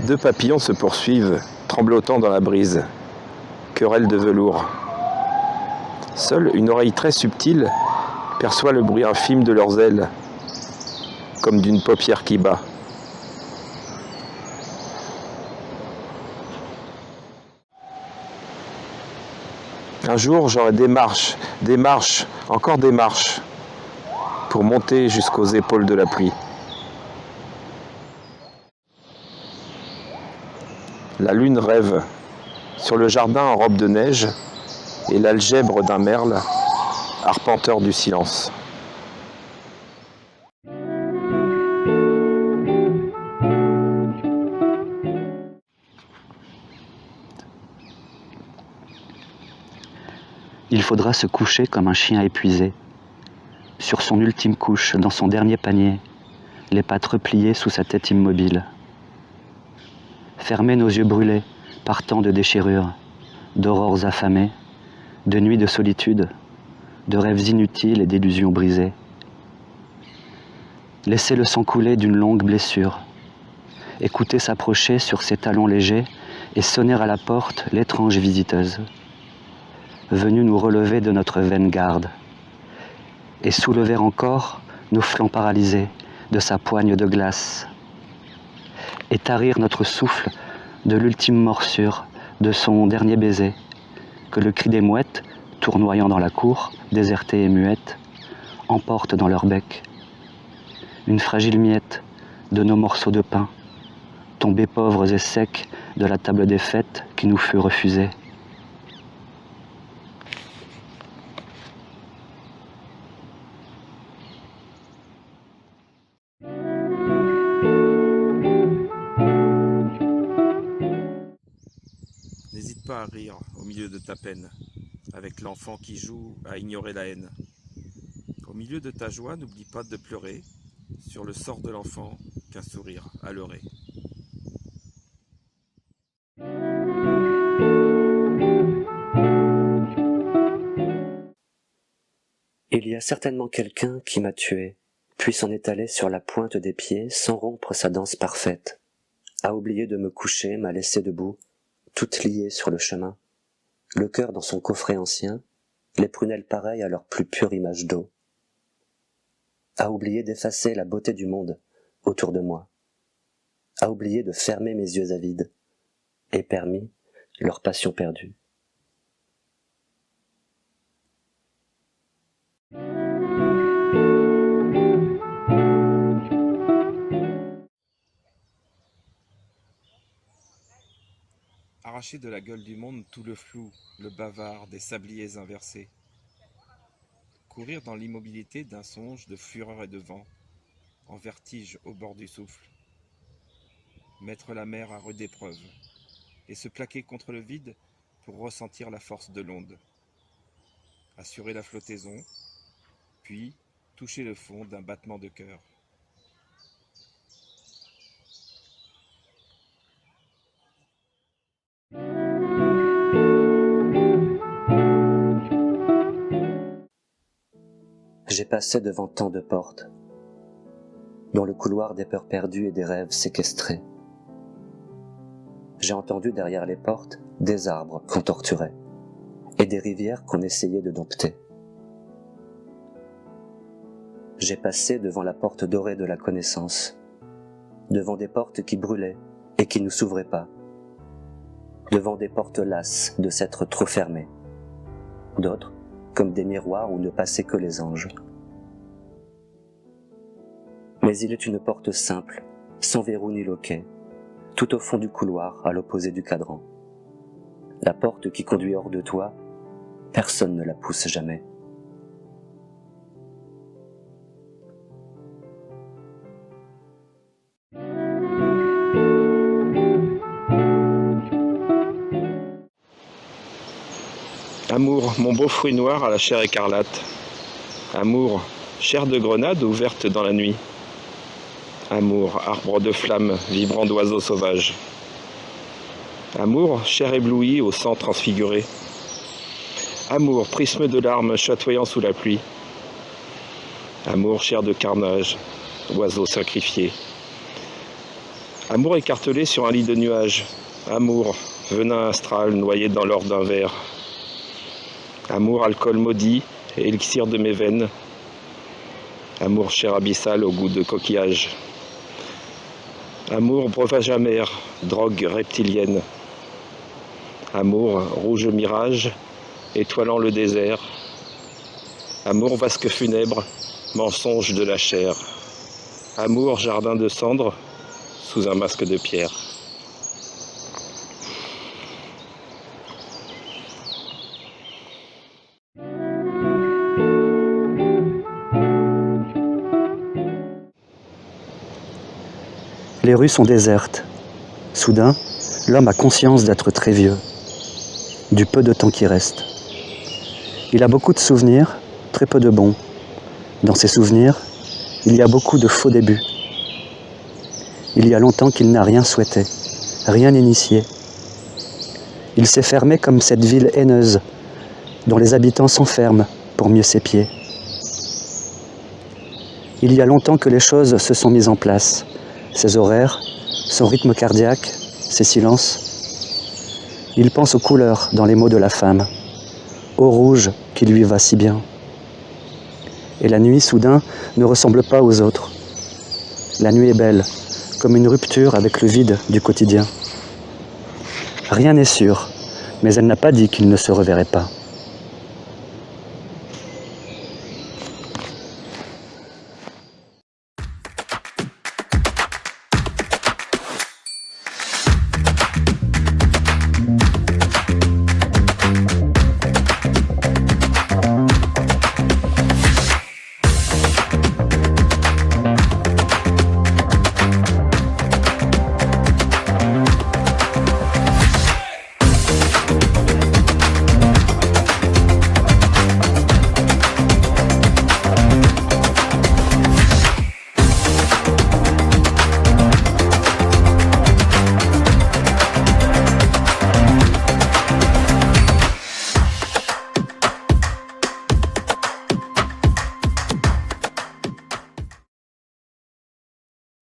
Deux papillons se poursuivent, tremblotant dans la brise. Querelle de velours. Seule une oreille très subtile perçoit le bruit infime de leurs ailes, comme d'une paupière qui bat. Un jour, j'aurai des marches, encore des marches, pour monter jusqu'aux épaules de la pluie. La lune rêve sur le jardin en robe de neige et l'algèbre d'un merle, arpenteur du silence. Il faudra se coucher comme un chien épuisé, sur son ultime couche, dans son dernier panier, les pattes repliées sous sa tête immobile. Fermer nos yeux brûlés par tant de déchirures, d'aurores affamées, de nuits de solitude, de rêves inutiles et d'illusions brisées. Laisser le sang couler d'une longue blessure, écouter s'approcher sur ses talons légers et sonner à la porte l'étrange visiteuse, venue nous relever de notre vaine garde, et soulever encore nos flancs paralysés de sa poigne de glace, et tarir notre souffle de l'ultime morsure de son dernier baiser, que le cri des mouettes, tournoyant dans la cour, désertée et muette, emporte dans leur bec. Une fragile miette de nos morceaux de pain, tombés pauvres et secs de la table des fêtes qui nous fut refusée. N'hésite pas à rire au milieu de ta peine, avec l'enfant qui joue à ignorer la haine. Au milieu de ta joie, n'oublie pas de pleurer sur le sort de l'enfant qu'un sourire a leurré. Il y a certainement quelqu'un qui m'a tué, puis s'en est allé sur la pointe des pieds sans rompre sa danse parfaite, a oublié de me coucher, m'a laissé debout, toute liée sur le chemin, le cœur dans son coffret ancien, les prunelles pareilles à leur plus pure image d'eau, a oublié d'effacer la beauté du monde autour de moi, a oublié de fermer mes yeux avides, et permis leur passion perdue. Arracher de la gueule du monde tout le flou, le bavard des sabliers inversés. Courir dans l'immobilité d'un songe de fureur et de vent, en vertige au bord du souffle. Mettre la mer à rude épreuve, et se plaquer contre le vide pour ressentir la force de l'onde. Assurer la flottaison, puis toucher le fond d'un battement de cœur. J'ai passé devant tant de portes, dans le couloir des peurs perdues et des rêves séquestrés. J'ai entendu derrière les portes des arbres qu'on torturait et des rivières qu'on essayait de dompter. J'ai passé devant la porte dorée de la connaissance, devant des portes qui brûlaient et qui ne s'ouvraient pas, devant des portes lasses de s'être trop fermées, d'autres comme des miroirs où ne passaient que les anges. Mais il est une porte simple, sans verrou ni loquet, tout au fond du couloir, à l'opposé du cadran. La porte qui conduit hors de toi, personne ne la pousse jamais. Amour, mon beau fruit noir à la chair écarlate. Amour, chair de grenade ouverte dans la nuit. Amour, arbre de flammes, vibrant d'oiseaux sauvages. Amour, chair éblouie au sang transfiguré. Amour, prisme de larmes chatoyant sous la pluie. Amour, chair de carnage, oiseaux sacrifiés. Amour écartelé sur un lit de nuages. Amour, venin astral noyé dans l'or d'un verre. Amour, alcool maudit, élixir de mes veines. Amour, chair abyssale au goût de coquillage. Amour, breuvage amer, drogue reptilienne. Amour, rouge mirage, étoilant le désert. Amour, vasque funèbre, mensonge de la chair. Amour, jardin de cendres, sous un masque de pierre. Les rues sont désertes. Soudain, l'homme a conscience d'être très vieux, du peu de temps qui reste. Il a beaucoup de souvenirs, très peu de bons. Dans ces souvenirs, il y a beaucoup de faux débuts. Il y a longtemps qu'il n'a rien souhaité, rien initié. Il s'est fermé comme cette ville haineuse, dont les habitants s'enferment pour mieux s'épier. Il y a longtemps que les choses se sont mises en place. Ses horaires, son rythme cardiaque, ses silences. Il pense aux couleurs dans les mots de la femme, au rouge qui lui va si bien. Et la nuit, soudain, ne ressemble pas aux autres. La nuit est belle, comme une rupture avec le vide du quotidien. Rien n'est sûr, mais elle n'a pas dit qu'il ne se reverrait pas.